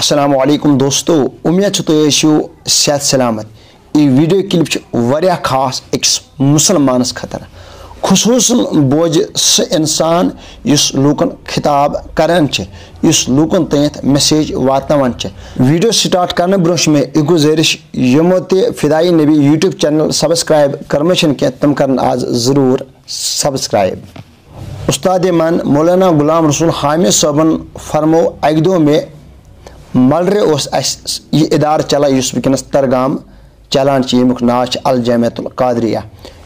السلام علیکم دوستو امید تُہۍ صحت سلامت یہ ویڈیو کلپ واریاہ خاص اکس مسلمانس خطر خصوصاً بوجھ سہ انسان یس لوکن خطاب کران یس لوکن تینت میسیج واتناوان ویڈیو سٹارٹ کرنے برونٛہہ میں یہ گزارش یمو تہ فدائی نبی یوٹیوب چینل سبسکرائب کرمت کی تم کرن آز ضرور سبسکرائب استاد من مولانا غلام رسول حامد صٲبن فرمو اکہ دۄہ میں ملرے اس یہ ادارہ چلان اس ونکس ترگام چلان یمیک ناو الجامعۃ القادریہ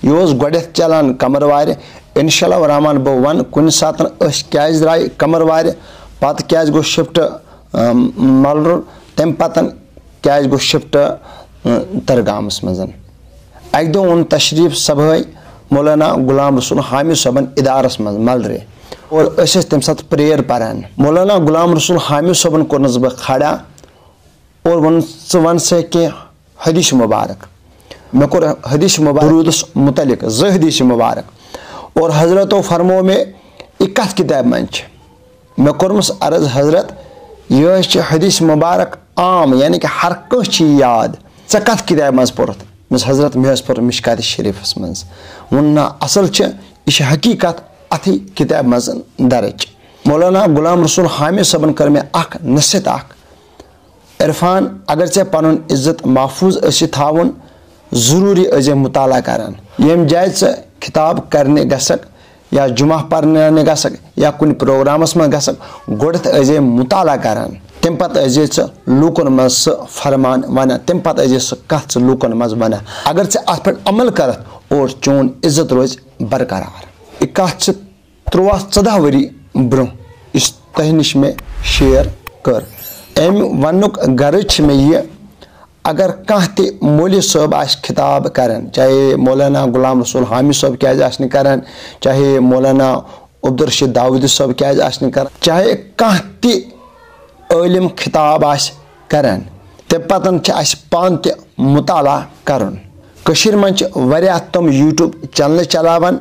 یہ گۄڈنیتھ چلان کمروار انشاء اللہ الرحمن بہ ون کن سات کیاز درائے کمروار پتہ کیاز گو شفٹ ملر تم پتہ کیاز گو شفٹ ترگامس مز اکہ دۄہ اون تشریف صبح مولانا غلام رسول حامد صٲبن ادارس مز ملرے اور تم سات پریئر پران مولانا غلام رسول حامد صٲبن کورنس بہ کھڑا اور ون سا کی حدیث مبارک میں کور حدیث مبارک متعلق حدیث مبارک اور حضرتو فرمو میں یہ کت کتاب من میں کورمس عرض حضرت یہ حدیث مبارک عام یعنی کہ ہر کس یاد ژے کت کتاب مز پورت مس حضرت مے پور مشکات شریفس مز ون اصل یہ حقیقت اتھی کتاب مز درج مولانا غلام رسول حامد صٲبن کر میں اخ نصیحت اخ عرفان اگر ژے پن عزت محفوظ تھاون ضروری ازے مطالعہ کران یم جائے ژے خطاب کرنے گسک یا جمعہ پرنے گسک یا کن پروگرامس من گسک گۄڈنیتھ ازے مطالعہ کران تم پتہ ازے ژے لوکن مز سہ فرمان ونان تم پتہ ازے سہ کتھ ژے لوکن مز ونان اگر ژے ات پہ عمل کرت اور چون عزت روز برقرار یہ کت 13-14 وری برونٛہہ اس تہ نش میں شیئر کر ام ونک غرض میں یہ اگر کانٛہہ تہ مولوی صٲب آسہِ خطاب کران چاہے مولانا غلام رسول حامد صٲب کیازِ آسہِ نہٕ کران چاہے مولانا عبدالرشید داودی صٲب کیازِ آسہِ نہٕ کران چاہے کانٛہہ تہ عالم خطاب آسہِ کران تمہِ پتہٕ چھِ اَسہِ پانہٕ تہِ مطالعہ کرُن کٔشیٖرِ منٛز چھِ واریاہ تِم یوٗٹیوٗب چنلہٕ چلاوان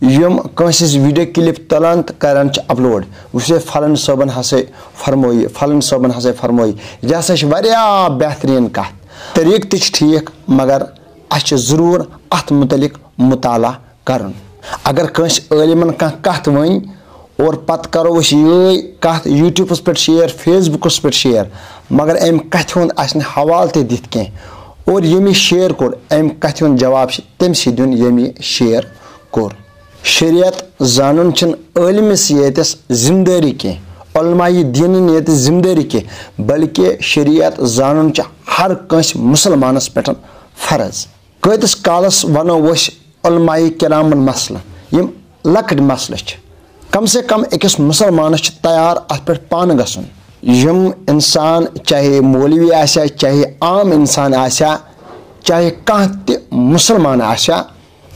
یم کٲنٛسہِ ویڈیو کلپ تلان تو کران اپلوڈ وچھے فلن صٲبن ہسا فرمویہِ فلن صٲبن ہسا فرمویہِ یہ ہسا واریاہ بہترین کتھ طریقہ تہ ٹھیک مگر اس ضرور ات متعلق مطالعہ کرن اگر کٲنٛسہِ عٲلمن کانٛہہ کتھ ون اور پتہٕ کرو أسۍ یہِ کتھ یوٗٹیوٗبس پٮ۪ٹھ شیر فیس بُکس پٮ۪ٹھ شیر مگر امہِ کتھِ ہُنٛد آسہِ نہٕ حوالہٕ تہِ دِتھ کینٛہہ اور ییٚمۍ یہِ شیر کوٚر امہِ کتھِ ہُنٛد جواب چھُ تٔمسٕے دیُن ییٚمۍ یہِ شیر کوٚر شریعت زانن چھن عالمس یتس ذمہ داری کی علماء دینن یت ذمہ داری کی بلکہ شریعت زانن ہر کنس مسلمانس پہ فرض کتس کالس ونو علماء کرامن مسئلہ یم لکٹ مسئلہ کم سے کم اکس مسلمانس تیار ات پہ پان گھن یم انسان چاہے مولوی آسیا چاہے عام انسان آسیا چاہے کانٛہہ تہِ مسلمان آسیا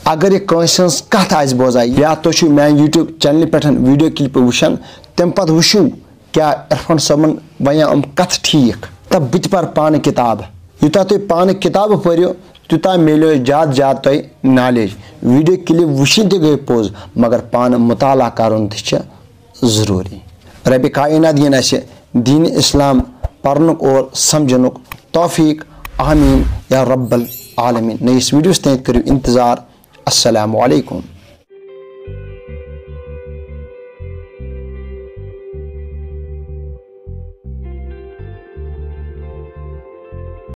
اگر یہ کٲنٛسہِ ہٕنٛز کتھ آسہِ بوزان یا تُہۍ چھِو میانہِ یوٗٹیوٗب چینلہِ پٮ۪ٹھ ویڈیو کلپ وٕچھان تمہِ پتہٕ وٕچھِو کیٛاہ عرفان صٲبن ونیٛا یِم کتھ ٹھیٖک تہٕ بہٕ تہِ پرٕ پانہٕ کِتاب یوٗتاہ تُہۍ پانہٕ کِتابہٕ پٔرِو تیوٗتاہ میلیو زیادٕ زیادٕ تۄہہِ نالیج ویڈیو کلپ وٕچھِنۍ تہِ گٔے پوٚز مگر پانہٕ مطالعہ کرُن تہِ چھُ ضروٗری ربِ کائنات دِیِن اَسہِ دیٖنِ اسلام پرنُک اور سمجھنُک توفیٖق آمیٖن یا رب العالمیٖن نٔیِس ویڈیوس تانۍ کٔرِو انتظار السلام علیکم